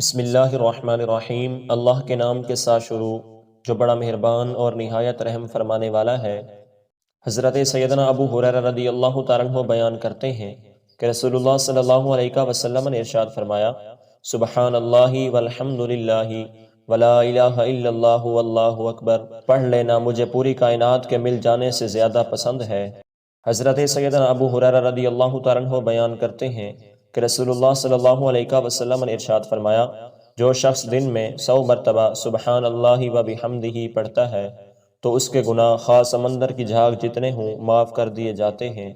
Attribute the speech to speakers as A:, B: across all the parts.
A: بسم اللہ الرحمن الرحیم۔ اللہ کے نام کے ساتھ شروع جو بڑا مہربان اور نہایت رحم فرمانے والا ہے۔ حضرت سیدنا ابو ہریرہ رضی اللہ تعالیٰ عنہ بیان کرتے ہیں کہ رسول اللہ صلی اللہ علیہ وسلم نے ارشاد فرمایا، سبحان اللہ والحمد للہ ولا الہ الا اللہ واللہ اکبر پڑھ لینا مجھے پوری کائنات کے مل جانے سے زیادہ پسند ہے۔ حضرت سیدنا ابو ہریرہ رضی اللہ تعالیٰ عنہ بیان کرتے ہیں کہ رسول اللہ صلی اللہ علیہ وسلم نے ارشاد فرمایا، جو شخص دن میں 100 مرتبہ سبحان اللہ و بحمدہ پڑھتا ہے تو اس کے گناہ خواہ سمندر کی جھاگ جتنے ہوں معاف کر دیے جاتے ہیں۔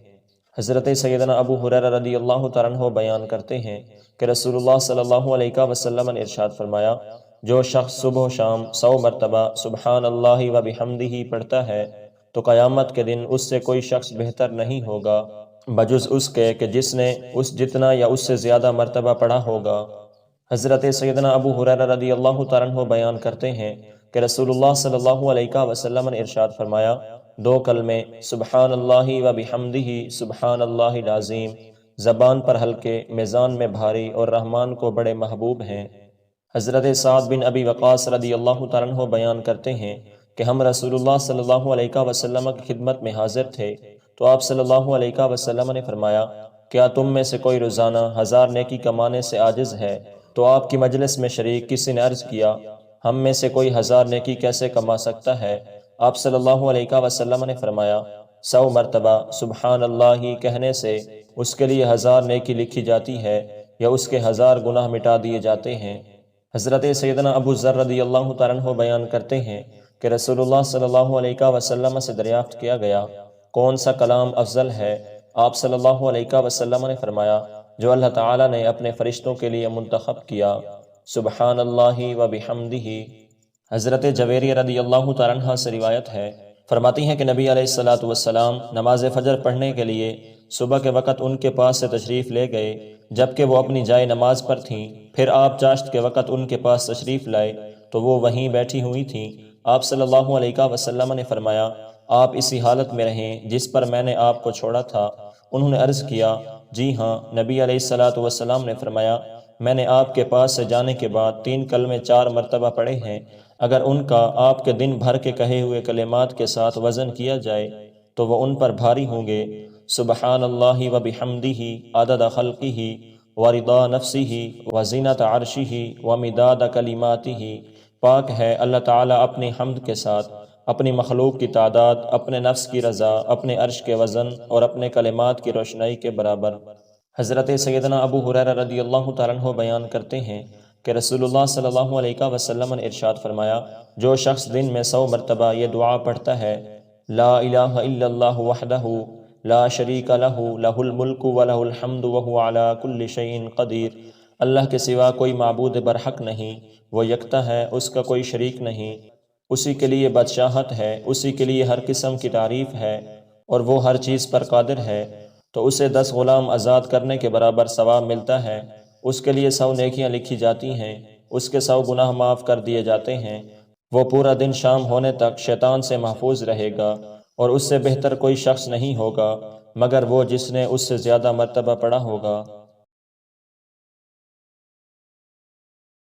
A: حضرت سیدنا ابو ہریرہ رضی اللہ تعالیٰ عنہ بیان کرتے ہیں کہ رسول اللہ صلی اللہ علیہ وسلم نے ارشاد فرمایا، جو شخص صبح و شام 100 مرتبہ سبحان اللہ و بحمدہ پڑھتا ہے تو قیامت کے دن اس سے کوئی شخص بہتر نہیں ہوگا بجز اس کے کہ جس نے اس جتنا یا اس سے زیادہ مرتبہ پڑھا ہوگا۔ حضرت سیدنا ابو ہریرہ رضی اللہ تعالیٰ عنہ بیان کرتے ہیں کہ رسول اللہ صلی اللہ علیہ وسلم نے ارشاد فرمایا، 2 کلمے سبحان اللہ و بحمدہ سبحان اللہ العظیم زبان پر ہلکے، میزان میں بھاری اور رحمان کو بڑے محبوب ہیں۔ حضرت سعد بن ابی وقاص رضی اللہ تعالیٰ عنہ بیان کرتے ہیں کہ ہم رسول اللہ صلی اللہ علیہ وسلم کی خدمت میں حاضر تھے تو آپ صلی اللہ علیہ وسلم نے فرمایا، کیا تم میں سے کوئی روزانہ 1000 نیکی کمانے سے عاجز ہے؟ تو آپ کی مجلس میں شریک کسی نے عرض کیا، ہم میں سے کوئی 1000 نیکی کیسے کما سکتا ہے؟ آپ صلی اللہ علیہ وسلم نے فرمایا، 100 مرتبہ سبحان اللہ کہنے سے اس کے لیے 1000 نیکی لکھی جاتی ہے یا اس کے 1000 گناہ مٹا دیے جاتے ہیں۔ حضرت سیدنا ابو ذر رضی اللہ تعالیٰ عنہ بیان کرتے ہیں کہ رسول اللہ صلی اللہ علیہ وسلم سے دریافت کیا گیا، کون سا کلام افضل ہے؟ آپ صلی اللہ علیہ وسلم نے فرمایا، جو اللہ تعالیٰ نے اپنے فرشتوں کے لیے منتخب کیا، سبحان اللہ و بحمدہ۔ حضرت جویریہ رضی اللہ تعالیٰ عنہ سے روایت ہے، فرماتی ہیں کہ نبی علیہ السلام نماز فجر پڑھنے کے لیے صبح کے وقت ان کے پاس سے تشریف لے گئے جبکہ وہ اپنی جائے نماز پر تھیں، پھر آپ چاشت کے وقت ان کے پاس تشریف لائے تو وہ وہیں بیٹھی ہوئی تھیں۔ آپ صلی اللہ علیہ وسلم نے فرمایا، آپ اسی حالت میں رہیں جس پر میں نے آپ کو چھوڑا تھا۔ انہوں نے عرض کیا، جی ہاں۔ نبی علیہ السلام نے فرمایا، میں نے آپ کے پاس سے جانے کے بعد 3 کلمے 4 مرتبہ پڑھے ہیں، اگر ان کا آپ کے دن بھر کے کہے ہوئے کلمات کے ساتھ وزن کیا جائے تو وہ ان پر بھاری ہوں گے۔ سبحان اللہ و بحمدہ عدد خلقہ ورضا نفسہ وزینت عرشہ ومداد کلماتہ۔ پاک ہے اللہ تعالیٰ اپنی حمد کے ساتھ اپنی مخلوق کی تعداد، اپنے نفس کی رضا، اپنے عرش کے وزن اور اپنے کلمات کی روشنائی کے برابر۔ حضرت سیدنا ابو ہریرہ رضی اللہ تعالیٰ عنہ بیان کرتے ہیں کہ رسول اللہ صلی اللہ علیہ وسلم نے ارشاد فرمایا، جو شخص دن میں 100 مرتبہ یہ دعا پڑھتا ہے، لا الہ الا اللہ وحدہ لا شریک لہ لہ الملک ولہ الحمد وہو علی کل شیء قدیر، اللہ کے سوا کوئی معبود برحق نہیں، وہ یکتا ہے، اس کا کوئی شریک نہیں، اسی کے لیے بادشاہت ہے، اسی کے لیے ہر قسم کی تعریف ہے اور وہ ہر چیز پر قادر ہے، تو اسے 10 غلام آزاد کرنے کے برابر ثواب ملتا ہے، اس کے لیے 100 نیکیاں لکھی جاتی ہیں، اس کے 100 گناہ معاف کر دیے جاتے ہیں، وہ پورا دن شام ہونے تک شیطان سے محفوظ رہے گا اور اس سے بہتر کوئی شخص نہیں ہوگا مگر وہ جس نے اس سے زیادہ مرتبہ پڑھا ہوگا۔